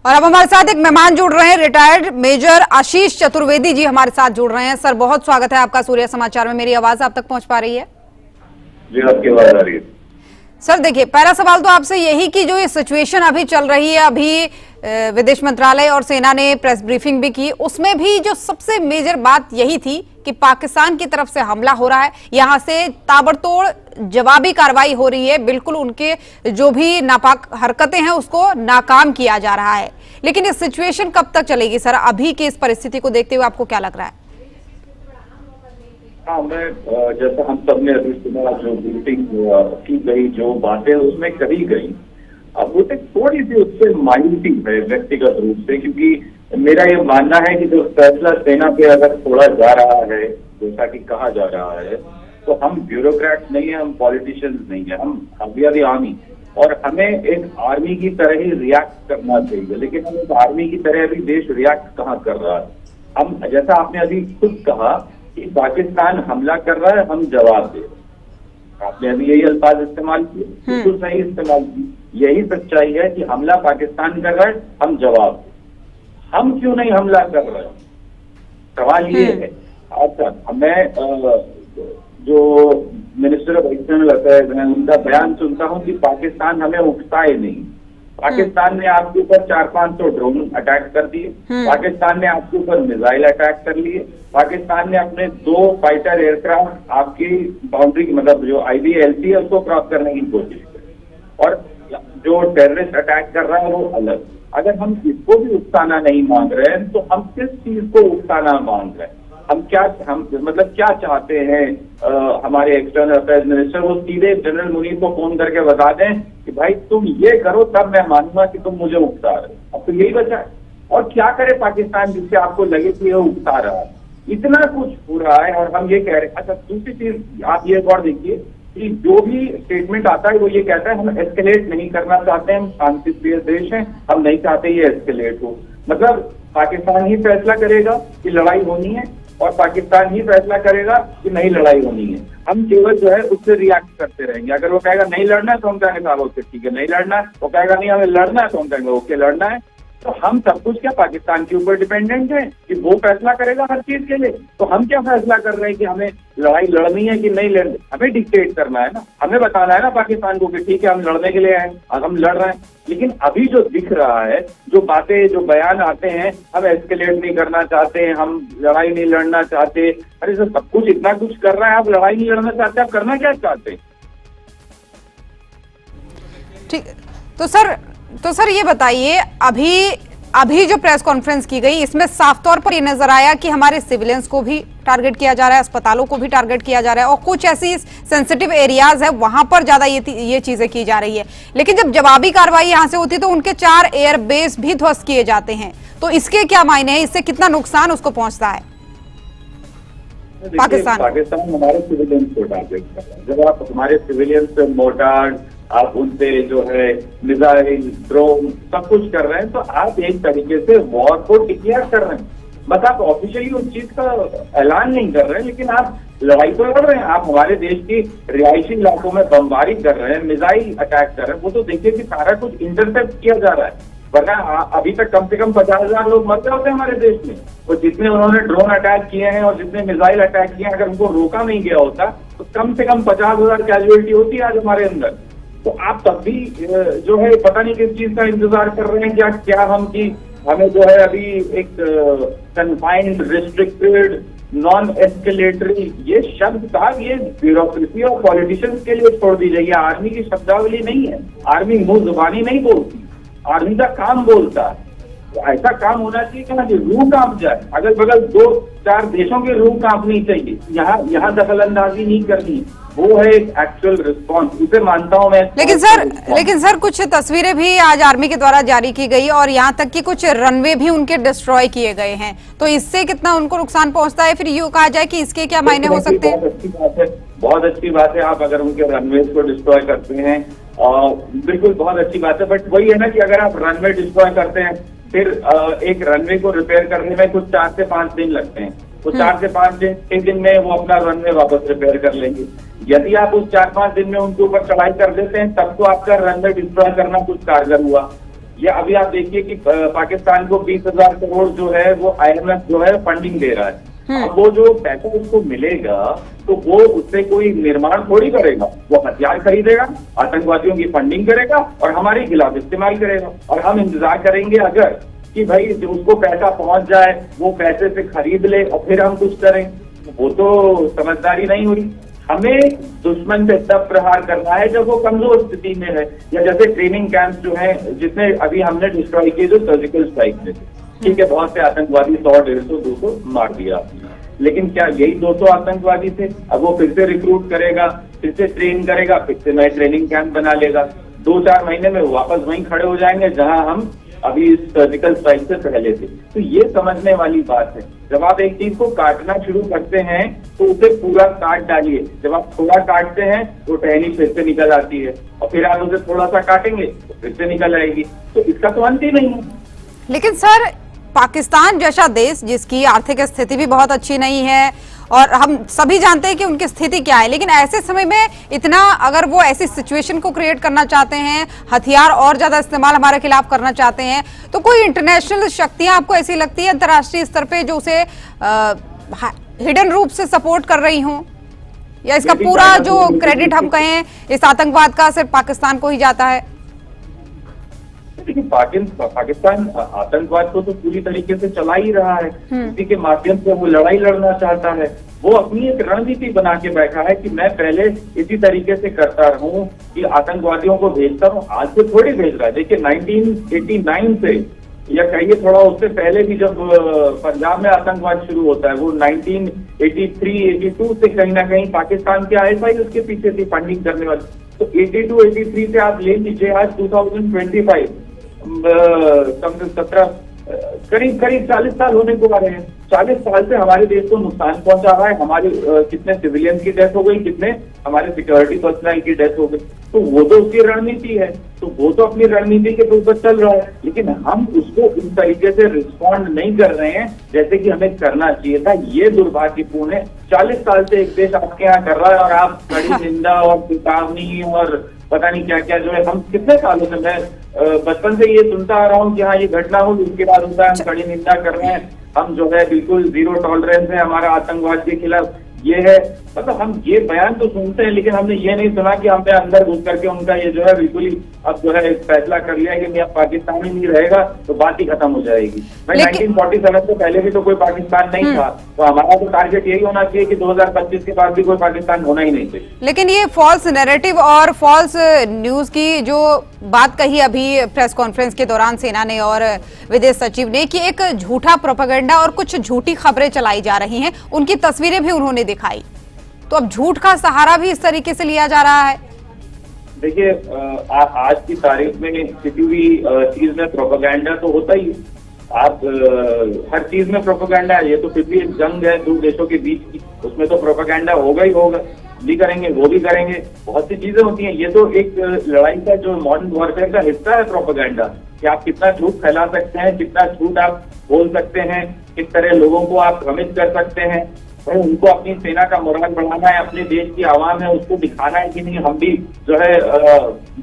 और अब हमारे साथ एक मेहमान जुड़ रहे हैं, रिटायर्ड मेजर आशीष चतुर्वेदी जी हमारे साथ जुड़ रहे हैं। सर बहुत स्वागत है आपका सूर्य समाचार में। मेरी आवाज आप तक पहुंच पा रही है? जी आपकी आवाज आ रही है। सर देखिए, पहला सवाल तो आपसे यही कि जो ये सिचुएशन अभी चल रही है, अभी विदेश मंत्रालय और सेना ने प्रेस ब्रीफिंग भी की, उसमें भी जो सबसे मेजर बात यही थी कि पाकिस्तान की तरफ से हमला हो रहा है, यहां से ताबड़तोड़ जवाबी कार्रवाई हो रही है, बिल्कुल उनके जो भी नापाक हरकतें हैं उसको नाकाम किया जा रहा है। लेकिन ये सिचुएशन कब तक चलेगी सर? अभी की इस परिस्थिति को देखते हुए आपको क्या लग रहा है? हाँ, मैं जैसा हम सब ने अभी सुना, जो मीटिंग की गई, जो बातें उसमें कही गई, अब वो थोड़ी सी उससे मायूसी है व्यक्तिगत रूप से, क्योंकि मेरा ये मानना है कि जो फैसला सेना पे अगर छोड़ा जा रहा है, जैसा कि कहा जा रहा है, तो हम ब्यूरोक्रेट्स नहीं है, हम पॉलिटिशियंस नहीं है, हम वी आर द आर्मी, और हमें एक आर्मी की तरह ही रिएक्ट करना चाहिए। लेकिन हम एक आर्मी की तरह अभी देश रिएक्ट कहाँ कर रहा है? हम, जैसा आपने अभी खुद कहा कि पाकिस्तान हमला कर रहा है, हम जवाब दे, आपने अभी यही अल्फाज इस्तेमाल किए, बिल्कुल सही इस्तेमाल किए। यही सच्चाई है कि हमला पाकिस्तान कर रहा है, हम जवाब दे। हम क्यों नहीं हमला कर रहे हैं, सवाल ये है। अच्छा, मैं जो मिनिस्टर ऑफ एक्सटर्नल अफेयर्स हैं, उनका बयान सुनता हूं कि पाकिस्तान हमें उकसाए नहीं। पाकिस्तान ने आपके ऊपर 400-500 ड्रोन अटैक कर दिए, पाकिस्तान ने आपके ऊपर मिसाइल अटैक कर लिए, पाकिस्तान ने अपने 2 फाइटर एयरक्राफ्ट आपकी बाउंड्री, मतलब जो IBLC है उसको क्रॉस करने की कोशिश की, और जो टेररिस्ट अटैक कर रहा है वो अलग। अगर हम इसको भी उकसाना नहीं मांग रहे हैं, तो हम किस चीज को उकसाना मांग रहे हैं? हम मतलब क्या चाहते हैं? हमारे एक्सटर्नल अफेयर्स मिनिस्टर वो सीधे जनरल मुनीर को फोन करके बता दें कि भाई तुम ये करो, तब मैं मानूंगा कि तुम मुझे उकसा रहे हो। अब तो यही बचा है। और क्या करे पाकिस्तान जिससे आपको लगे कि वो उकसा रहा है? इतना कुछ हो रहा है और हम ये कह रहे हैं। अच्छा, दूसरी चीज आप ये गौर देखिए कि जो भी स्टेटमेंट आता है वो ये कहता है हम एस्केलेट नहीं करना चाहते हैं, हम शांतिप्रिय देश हैं, हम नहीं चाहते ये एस्केलेट हो। मतलब पाकिस्तान ही फैसला करेगा कि लड़ाई होनी है, और पाकिस्तान ही फैसला करेगा कि नहीं लड़ाई होनी है। हम केवल जो है उससे रिएक्ट करते रहेंगे। अगर वो कहेगा नहीं लड़ना है तो हम कहेंगे साहब ओके ठीक है नहीं लड़ना है, वो कहेगा नहीं हमें लड़ना है तो हम कहेंगे ओके लड़ना है। तो हम सब कुछ क्या पाकिस्तान के ऊपर डिपेंडेंट है कि वो फैसला करेगा हर चीज के लिए? तो हम क्या फैसला कर रहे हैं कि हमें लड़ाई लड़नी है कि नहीं लड़नी? हमें डिक्टेट करना है ना, हमें बताना है ना पाकिस्तान को कि ठीक है हम लड़ने के लिए आए और हम लड़ रहे हैं। लेकिन अभी जो दिख रहा है, जो बातें, जो बयान आते हैं, हम एस्केलेट नहीं करना चाहते, हम लड़ाई नहीं लड़ना चाहते। अरे सर, सब कुछ इतना कुछ कर रहा है, आप लड़ाई नहीं लड़ना चाहते, आप करना क्या चाहते? ठीक, तो सर ये बताइए, अभी जो प्रेस कॉन्फ्रेंस की गई, इसमें साफ तौर पर ये नजर आया कि हमारे सिविलियंस को भी टारगेट किया जा रहा है, अस्पतालों को भी टारगेट किया जा रहा है, और कुछ ऐसी सेंसिटिव एरियाज है वहां पर ज्यादा ये चीजें की जा रही है। लेकिन जब जवाबी कार्रवाई यहां से होती है तो उनके 4 एयरबेस भी ध्वस्त किए जाते हैं। तो इसके क्या मायने हैं? इससे कितना नुकसान उसको पहुंचता है पाकिस्तान हमारे सिविलियंस को टारगेट कर रहा है। जब आप हमारे सिविलियंस पे मोर्टार, आप उनसे जो है मिसाइल, ड्रोन सब कुछ कर रहे हैं, तो आप एक तरीके से वॉर को डिक्लेयर कर रहे हैं। बस आप ऑफिशियली उस चीज का ऐलान नहीं कर रहे हैं, लेकिन आप लड़ाई तो लड़ रहे हैं। आप हमारे देश की रिहायशी इलाकों में बमबारी कर रहे हैं, मिसाइल अटैक कर रहे हैं। वो तो देखिए कि सारा कुछ इंटरसेप्ट किया जा रहा है, वरना अभी तक कम से कम 50,000 लोग मर जाते हैं हमारे देश में। तो जितने उन्होंने ड्रोन अटैक किए हैं और जितने मिसाइल अटैक किए हैं, अगर उनको रोका नहीं गया होता तो कम से कम 50,000 कैजुअलिटी होती है आज हमारे अंदर। तो आप तब भी जो है पता नहीं किस चीज का इंतजार कर रहे हैं। क्या हम कि हमें जो है अभी एक कन्फाइंड, रिस्ट्रिक्टेड, नॉन एस्केलेटरी, ये शब्द था, ये ब्यूरोक्रेसी और पॉलिटिशियंस के लिए छोड़ दी जाइए। आर्मी की शब्दावली नहीं है, आर्मी मुंह जुबानी नहीं बोलती, आर्मी का काम बोलता है। तो ऐसा काम होना चाहिए कि ना कि रूह कांप जाए, अगल बगल 2-4 देशों की रूह कांपनी चाहिए। यहाँ दखल अंदाजी नहीं करनी, वो है एक एक्चुअल रिस्पॉन्स, उसे मानता हूं मैं। लेकिन सर कुछ तस्वीरें भी आज आर्मी के द्वारा जारी की गई और यहाँ तक कि कुछ रनवे भी उनके डिस्ट्रॉय किए गए हैं। तो इससे कितना उनको नुकसान पहुंचता है? फिर यूँ कहा जाए कि इसके क्या मायने हो सकते हैं? बहुत अच्छी बात है आप अगर उनके रनवे को डिस्ट्रॉय करते हैं, बिल्कुल बहुत अच्छी बात है। बट वही है ना कि अगर आप रनवे डिस्ट्रॉय करते हैं, फिर एक रनवे को रिपेयर करने में कुछ 4 से 5 दिन लगते हैं। तो 4 से 5 दिन में वो अपना रनवे वापस रिपेयर कर लेंगे। यदि आप उस 4-5 दिन में उनके ऊपर चढ़ाई कर देते हैं, तब तो आपका रनवे डिस्ट्रॉय करना कुछ कारगर हुआ। ये अभी आप देखिए कि पाकिस्तान को 20,000 करोड़ जो है वो IMF जो है फंडिंग दे रहा है। अब वो जो पैसा उसको मिलेगा तो वो उससे कोई निर्माण थोड़ी करेगा, वो हथियार खरीदेगा, आतंकवादियों की फंडिंग करेगा और हमारे खिलाफ इस्तेमाल करेगा। और हम इंतजार करेंगे अगर कि भाई उसको पैसा पहुंच जाए, वो पैसे से खरीद ले और फिर हम कुछ करें, वो तो समझदारी नहीं हुई। हमें दुश्मन से तब प्रहार करना है जब वो कमजोर स्थिति में है, या जैसे ट्रेनिंग कैंप जो है जिसने अभी हमने डिस्ट्रॉय किए जो सर्जिकल स्ट्राइक में थे, ठीक है, बहुत से आतंकवादी 100, 150, 200 मार दिया, लेकिन क्या यही 200 आतंकवादी थे? अब वो फिर से रिक्रूट करेगा, फिर से ट्रेन करेगा, फिर से नए ट्रेनिंग कैंप बना लेगा, 2-4 महीने में वापस वहीं खड़े हो जाएंगे जहां हम अभी इस सर्जिकल स्ट्राइक से पहले थे। तो ये समझने वाली बात है, जब आप एक चीज को काटना शुरू करते हैं तो उसे पूरा काट डालिए। जब आप थोड़ा काटते हैं तो टहनी फिर से निकल आती है, और फिर आप उसे थोड़ा सा काटेंगे तो फिर से निकल आएगी, तो इसका तो अंत ही नहीं है। लेकिन सर, पाकिस्तान जैसा देश जिसकी आर्थिक स्थिति भी बहुत अच्छी नहीं है और हम सभी जानते हैं कि उनकी स्थिति क्या है, लेकिन ऐसे समय में इतना अगर वो ऐसी सिचुएशन को क्रिएट करना चाहते हैं, हथियार और ज्यादा इस्तेमाल हमारे खिलाफ करना चाहते हैं, तो कोई इंटरनेशनल शक्तियां आपको ऐसी लगती है अंतर्राष्ट्रीय स्तर पे जो उसे हिडन रूप से सपोर्ट कर रही हों, या इसका पूरा जो क्रेडिट हम कहें इस आतंकवाद का सिर्फ पाकिस्तान को ही जाता है? देखिए, पाकिस्तान आतंकवाद को तो पूरी तरीके से चला ही रहा है, इसी के माध्यम से वो लड़ाई लड़ना चाहता है। वो अपनी एक रणनीति बना के बैठा है कि मैं पहले इसी तरीके से करता रहूं कि आतंकवादियों को भेजता हूं, आज से थोड़ी भेज रहा है। देखिए 1989 से, या कहिए थोड़ा उससे पहले भी, जब पंजाब में आतंकवाद शुरू होता है, वो 1983-82 से कहीं ना कहीं पाकिस्तान के ISI उसके पीछे थी फंडिंग करने वाली। तो 82-83 से आप ले लीजिए, आज 2025 कम से 17 करीब 40 साल होने को आ रहे हैं। 40 साल से हमारे देश को नुकसान पहुंचा रहा है। हमारे कितने सिविलियन की डेथ हो गई, कितने हमारे सिक्योरिटी पर्सनल की डेथ हो गई, तो वो तो उसकी रणनीति है, तो वो तो अपनी रणनीति के ऊपर चल रहा है, लेकिन हम उसको इस तरीके से रिस्पॉन्ड नहीं कर रहे हैं जैसे कि हमें करना चाहिए था। ये दुर्भाग्यपूर्ण है। 40 साल से एक देश आपके यहाँ कर रहा है और आप कड़ी निंदा और चेतावनी और पता नहीं क्या क्या जो है, हम कितने सालों से, मैं बचपन से ये सुनता आ रहा हूँ कि हाँ ये घटना हो, उसके बाद होता है हम कड़ी निंदा कर रहे हैं, हम जो है बिल्कुल 0 टॉलरेंस है हमारा आतंकवाद के खिलाफ, ये है। मतलब हम ये बयान तो सुनते हैं, लेकिन हमने ये नहीं सुना कि हमने अंदर घुस करके उनका ये जो है बिल्कुल ही अब जो है फैसला कर लिया कि अब पाकिस्तान ही नहीं रहेगा तो बात ही खत्म हो जाएगी। भाई 1947 से पहले भी तो कोई पाकिस्तान नहीं था, तो हमारा तो टारगेट यही होना चाहिए कि 2025 के बाद भी कोई पाकिस्तान होना ही नहीं चाहिए। लेकिन ये फॉल्स नैरेटिव और फॉल्स न्यूज की जो बात कही अभी प्रेस कॉन्फ्रेंस के दौरान सेना ने और विदेश सचिव ने, कि एक झूठा प्रोपेगेंडा और कुछ झूठी खबरें चलाई जा रही हैं, उनकी तस्वीरें भी उन्होंने दिखाई, तो अब झूठ का सहारा भी इस तरीके से लिया जा रहा है। देखिए, आज की तारीख में किसी भी चीज में प्रोपेगेंडा तो होता ही, आप हर चीज में प्रोपेगेंडा है। ये तो फिर भी एक जंग है दो देशों के बीच की, उसमें तो प्रोपेगेंडा होगा ही होगा, भी करेंगे वो भी करेंगे, बहुत सी चीजें होती हैं। ये तो एक लड़ाई का जो मॉडर्न वॉरफेयर का हिस्सा है प्रोपेगेंडा, कि आप कितना झूठ फैला सकते हैं, कितना झूठ आप बोल सकते हैं, किस तरह लोगों को आप भ्रमित कर सकते हैं। और उनको अपनी सेना का मोरल बढ़ाना है, अपने देश की आवाम है उसको दिखाना है कि नहीं हम भी जो है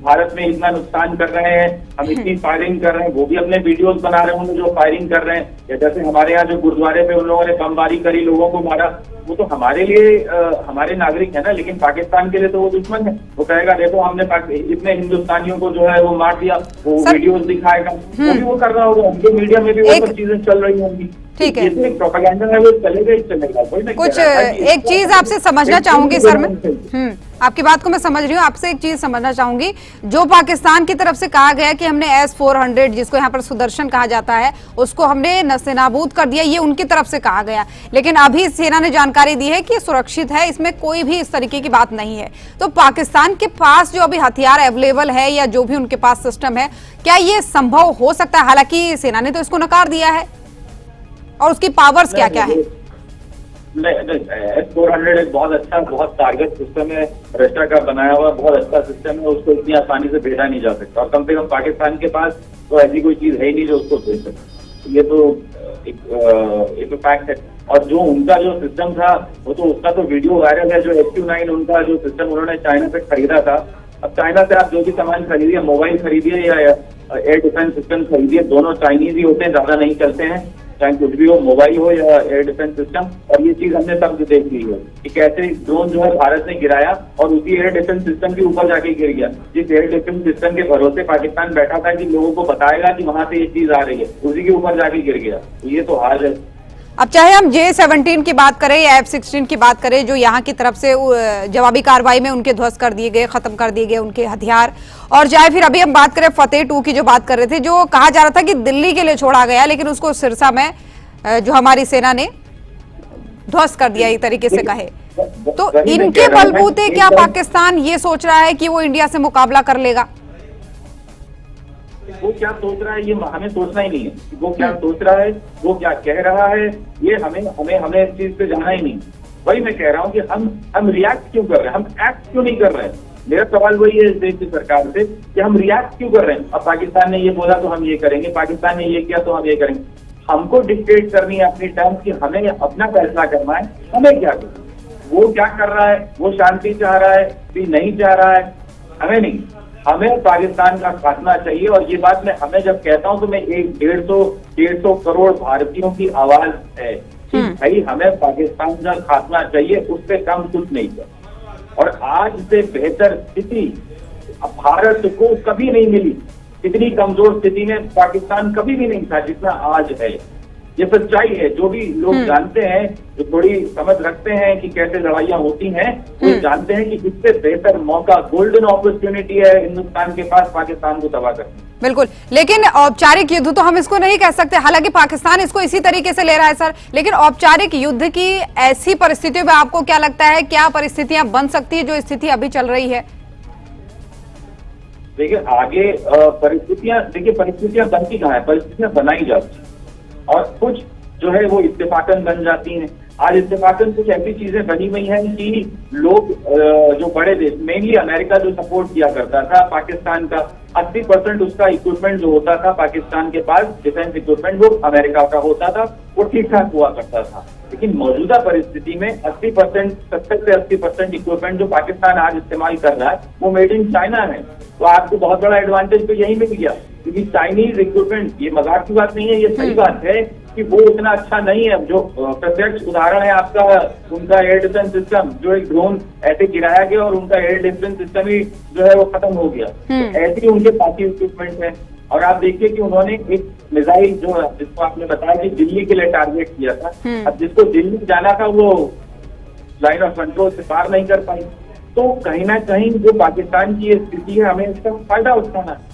भारत में इतना नुकसान कर रहे हैं, हम इतनी फायरिंग कर रहे हैं, वो भी अपने वीडियोस बना रहे होंगे जो फायरिंग कर रहे हैं। या जैसे हमारे यहाँ जो गुरुद्वारे पे उन लोगों ने बमबारी करी, लोगों को मारा, वो तो हमारे लिए हमारे नागरिक है ना, लेकिन पाकिस्तान के लिए तो वो दुश्मन है। वो कहेगा देखो हमने इतने हिंदुस्तानियों को जो है वो मार दिया, वो वीडियोस दिखाएगा, वो भी वो कर रहा होगा, उनके मीडिया में भी वो सब चीजें चल रही होंगी। ठीक है, ये प्रोपेगेंडा है, वो चलेगा ही चलेगा। कुछ एक चीज आपसे समझना चाहूंगी सर मैं, आपकी बात को मैं समझ रही हूँ, आपसे एक चीज समझना चाहूंगी। जो पाकिस्तान की तरफ से कहा गया कि हमने S-400 जिसको यहाँ पर सुदर्शन कहा जाता है उसको हमने नस्ते-नाबूद कर दिया, ये उनकी तरफ से कहा गया, लेकिन अभी सेना ने जानकारी दी है कि सुरक्षित है, इसमें कोई भी इस तरीके की बात नहीं है। तो पाकिस्तान के पास जो अभी हथियार अवेलेबल है या जो भी उनके पास सिस्टम है, क्या ये संभव हो सकता है? हालांकि सेना ने तो इसको नकार दिया है, और उसकी पावर्स क्या क्या है? S-400 एक बहुत अच्छा, बहुत टारगेट सिस्टम है, रशिया का बनाया हुआ बहुत अच्छा सिस्टम है, उसको इतनी आसानी से भेजा नहीं जा सकता, और कम से कम पाकिस्तान के पास तो ऐसी कोई चीज है ही नहीं जो उसको भेज सके। ये तो एक फैक्ट है। और जो उनका जो सिस्टम था वो तो, उसका तो वीडियो वायरल है, जो SQ-9 उनका जो सिस्टम उन्होंने चाइना से खरीदा था, अब चाइना से आप जो भी सामान खरीदिए, मोबाइल खरीदिए या एयर डिफेंस सिस्टम खरीदिए, दोनों चाइनीज ही होते हैं, ज्यादा नहीं चलते हैं, चाहे कुछ भी हो, मोबाइल हो या एयर डिफेंस सिस्टम। और ये चीज हमने सब देख ली है कि कैसे ड्रोन जो है भारत ने गिराया और उसी एयर डिफेंस सिस्टम के ऊपर जाके गिर गया, जिस एयर डिफेंस सिस्टम के भरोसे पाकिस्तान बैठा था कि लोगों को बताएगा कि वहां से ये चीज आ रही है, उसी के ऊपर जाके गिर गया। तो ये तो हाल है। अब चाहे हम J-17 की बात करें या F-16 की बात करें, जो यहाँ की तरफ से जवाबी कार्रवाई में उनके ध्वस्त कर दिए गए, खत्म कर दिए गए उनके हथियार, और चाहे फिर अभी हम बात करें फतेह 2 की जो बात कर रहे थे, जो कहा जा रहा था कि दिल्ली के लिए छोड़ा गया, लेकिन उसको सिरसा में जो हमारी सेना ने ध्वस्त कर दिया, एक तरीके से कहे तो। इनके बलबूते क्या पाकिस्तान ये सोच रहा है कि वो इंडिया से मुकाबला कर लेगा? वो क्या सोच रहा है ये हमें सोचना ही नहीं है। वो क्या सोच रहा है, वो क्या कह रहा है, ये हमें हमें हमें इस चीज पे जाना ही नहीं। वही मैं कह रहा हूँ कि हम रिएक्ट क्यों कर रहे हैं, हम एक्ट क्यों नहीं कर रहे हैं। मेरा सवाल वही है इस देश की सरकार से कि हम रिएक्ट क्यों कर रहे हैं। अब पाकिस्तान ने ये बोला तो हम ये करेंगे, पाकिस्तान ने ये किया तो हम ये करेंगे। हमको डिक्टेट करनी है अपनी टर्म्स की, हमें अपना फैसला करना है, हमें क्या करना। वो क्या कर रहा है, वो शांति चाह रहा है कि नहीं चाह रहा है, हमें नहीं। हमें पाकिस्तान का खात्मा चाहिए। और ये बात मैं हमें जब कहता हूं तो मैं 150 करोड़ भारतीयों की आवाज है कि भाई हमें पाकिस्तान का खात्मा चाहिए, उससे कम कुछ नहीं है। और आज से बेहतर स्थिति भारत को कभी नहीं मिली। इतनी कमजोर स्थिति में पाकिस्तान कभी भी नहीं था जितना आज है। ये सच्चाई है। जो भी लोग जानते हैं, जो थोड़ी समझ रखते हैं कि कैसे लड़ाइयां होती हैं, वो जानते हैं कि इससे बेहतर मौका, गोल्डन अपॉर्चुनिटी है हिंदुस्तान के पास पाकिस्तान को तबाह करने। बिल्कुल, लेकिन औपचारिक युद्ध तो हम इसको नहीं कह सकते, हालांकि पाकिस्तान इसको इसी तरीके से ले रहा है सर। लेकिन औपचारिक युद्ध की ऐसी परिस्थितियों में आपको क्या लगता है, क्या परिस्थितियां बन सकती है जो स्थिति अभी चल रही है? देखिए आगे परिस्थितियां बनती कहाँ है, परिस्थितियां बनाई जाती हैं और कुछ जो है वो इत्तेफाकन बन जाती हैं। आज इत्तेफाकन कुछ ऐसी चीजें बनी हुई हैं कि लोग जो बड़े देश, मेनली अमेरिका जो सपोर्ट किया करता था पाकिस्तान का, 80% उसका इक्विपमेंट जो होता था पाकिस्तान के पास, डिफेंस इक्विपमेंट, वो अमेरिका का होता था, वो ठीक ठाक हुआ करता था। लेकिन मौजूदा परिस्थिति में 80%, 70 से 80% इक्विपमेंट जो पाकिस्तान आज इस्तेमाल कर रहा है वो मेड इन चाइना है। तो आपको बहुत बड़ा एडवांटेज तो यही मिल गया, क्योंकि चाइनीज इक्विपमेंट, ये मजाक की बात नहीं है, ये सही बात है कि वो उतना अच्छा नहीं है। जो प्रत्यक्ष उदाहरण है आपका, उनका एयर डिफेंस सिस्टम, जो एक ड्रोन ऐसे गिराया गया और उनका एयर डिफेंस सिस्टम ही जो है वो खत्म हो गया। तो ऐसे ही उनके बाकी इक्विपमेंट है। और आप देखिए कि उन्होंने एक मिसाइल जो, जिसको आपने बताया कि दिल्ली के लिए टारगेट किया था, अब जिसको दिल्ली जाना था वो लाइन ऑफ कंट्रोल से पार नहीं कर पाई। तो कहीं ना कहीं जो पाकिस्तान की स्थिति है, हमें इसका फायदा उठाना है।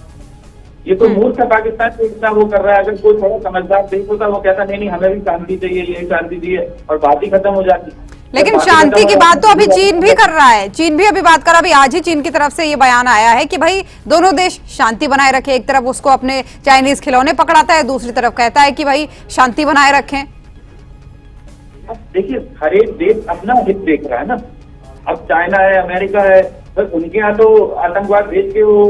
ये तो मूर्ख है पाकिस्तान को इतना वो कर रहा है। अगर कोई थोड़ा समझदार देश होता वो कहता नहीं हमें भी शांति चाहिए, यही शांति चाहिए, और बात ही खत्म हो जाती। लेकिन शांति की बात तो अभी चीन भी कर रहा है, चीन भी अभी बात कर रहा। अभी आज ही चीन की तरफ से ये बयान आया है कि भाई दोनों देश शांति बनाए रखें। एक तरफ उसको अपने चाइनीज खिलौने पकड़ाता है, दूसरी तरफ कहता है कि भाई शांति बनाए रखें। अब देखिए हर एक देश अपना हित देख रहा है ना। अब चाइना है, अमेरिका है, बस उनके यहाँ तो आतंकवाद भेज के वो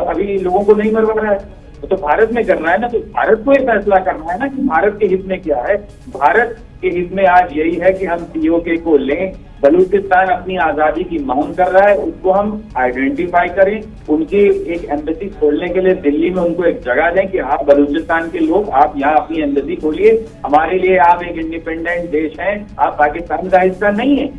अभी लोगों को नहीं मरवा रहा है, तो भारत में करना है ना। तो भारत को ये फैसला करना है ना कि भारत के हित में क्या है। भारत के हित में आज यही है कि हम POK को लें। बलूचिस्तान अपनी आजादी की मांग कर रहा है, उसको हम आइडेंटिफाई करें, उनकी एक एम्बेसी खोलने के लिए दिल्ली में उनको एक जगह दें कि आप बलूचिस्तान के लोग, आप यहाँ अपनी एम्बेसी खोलिए, हमारे लिए आप एक इंडिपेंडेंट देश हैं, आप पाकिस्तान का हिस्सा नहीं है।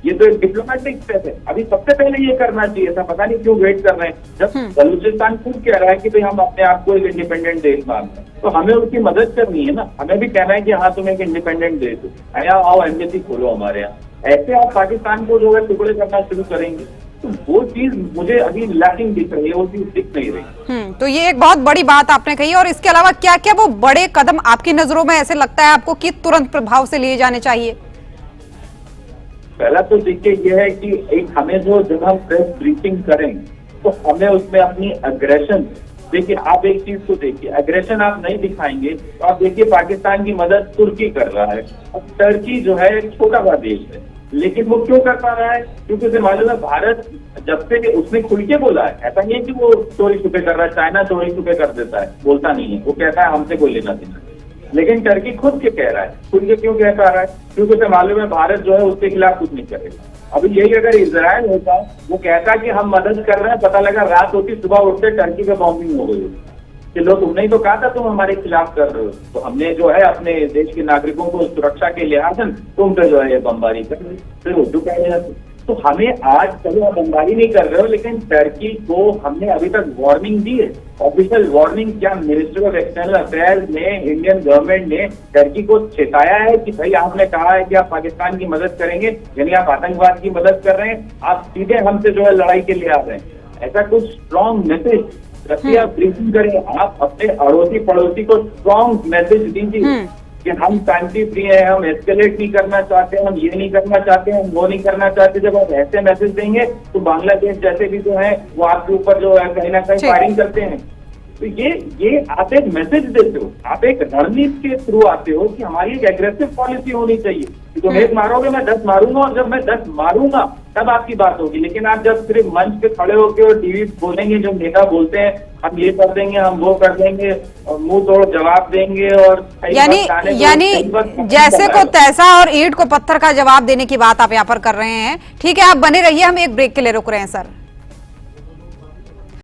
ये तो एक डिप्लोमेटिक स्टेप है। अभी सबसे पहले ये करना चाहिए था, पता नहीं क्यों वेट कर रहे हैं। जब बलूचिस्तान खुद कह रहा है कि भाई हम अपने आप को एक इंडिपेंडेंट देश मानते हैं, तो हमें उसकी मदद करनी है ना। हमें भी कहना है कि हाँ तुम एक इंडिपेंडेंट देश हो, यहाँ आओ, एम्बेसी खोलो हमारे यहाँ। ऐसे आप पाकिस्तान को जो है टुकड़े करना शुरू करेंगे, तो वो चीज मुझे अभी लैकिंग दिख रही है, वो चीज दिख नहीं रही। तो ये एक बहुत बड़ी बात आपने कही। और इसके अलावा क्या क्या वो बड़े कदम आपकी नजरों में ऐसे लगता है आपको कि तुरंत प्रभाव से लिए जाने चाहिए? पहला तो देखिए यह है कि एक हमें जब हम प्रेस ब्रीफिंग करें तो हमें उसमें अपनी अग्रेशन, देखिए आप एक चीज को देखिए, अग्रेशन आप नहीं दिखाएंगे तो आप देखिए पाकिस्तान की मदद तुर्की कर रहा है। अब टर्की जो है एक छोटा सा देश है, लेकिन वो क्यों कर पा रहा है? क्योंकि उसे मालूम है भारत जब से उसने खुल के बोला है, ऐसा नहीं है कि वो चोरी छुपे कर रहा है। चाइना चोरी छुपे कर देता है, बोलता नहीं है, वो कहता है हमसे कोई लेना देना। लेकिन टर्की खुद के कह रहा है, खुद के क्यों कह पा रहा है? क्योंकि उसे मालूम है भारत जो है उसके खिलाफ कुछ नहीं करेगा। अभी यही अगर इजराइल होता, वो कहता कि हम मदद कर रहे हैं, पता लगा रात होती सुबह उठते टर्की पे बॉम्बिंग हो गई कि लो तुमने ही तो कहा था तुम हमारे खिलाफ कर रहे हो, तो हमने जो है अपने देश के नागरिकों को सुरक्षा के लिहाज तुम पे जो है ये बमबारी कर रहे, फिर उर्दू कह जाते। तो हमें आज चलो आप बमबारी नहीं कर रहे हो, लेकिन टर्की को हमने अभी तक वार्निंग दी है, ऑफिशियल वार्निंग। क्या मिनिस्ट्री ऑफ एक्सटर्नल अफेयर्स ने, इंडियन गवर्नमेंट ने टर्की को चेताया है कि भाई आपने कहा है कि आप पाकिस्तान की मदद करेंगे, यानी आप आतंकवाद की मदद कर रहे हैं, आप सीधे हमसे जो है लड़ाई के लिए आ रहे हैं। ऐसा कुछ स्ट्रॉन्ग मैसेज रखिए, आप ब्रीफिंग करें, आप अपने अड़ोसी पड़ोसी को स्ट्रॉन्ग मैसेज दीजिए कि हम शांति प्रिय हैं, हम एस्केलेट नहीं करना चाहते, हम ये नहीं करना चाहते, हम वो नहीं करना चाहते। जब आप ऐसे मैसेज देंगे तो बांग्लादेश जैसे भी जो है वो आपके ऊपर जो है कहीं ना कहीं फायरिंग करते हैं। तो ये आप एक मैसेज देते हो, आप एक रणनीति के थ्रू आते हो कि हमारी एक एग्रेसिव पॉलिसी होनी चाहिए कि तुम एक मारोगे मैं 10 मारूंगा, और जब मैं 10 मारूंगा तब आपकी बात होगी। लेकिन आप जब सिर्फ मंच पे खड़े होकर और टीवी बोलेंगे, जो नेता बोलते हैं हम ये कर देंगे, हम वो कर देंगे, और मुंह तोड़ जवाब देंगे, और यानी जैसे को तैसा और ईंट को पत्थर का जवाब देने की बात आप यहाँ पर कर रहे हैं। ठीक है, आप बने रहिए, हम एक ब्रेक के लिए रुक रहे हैं सर।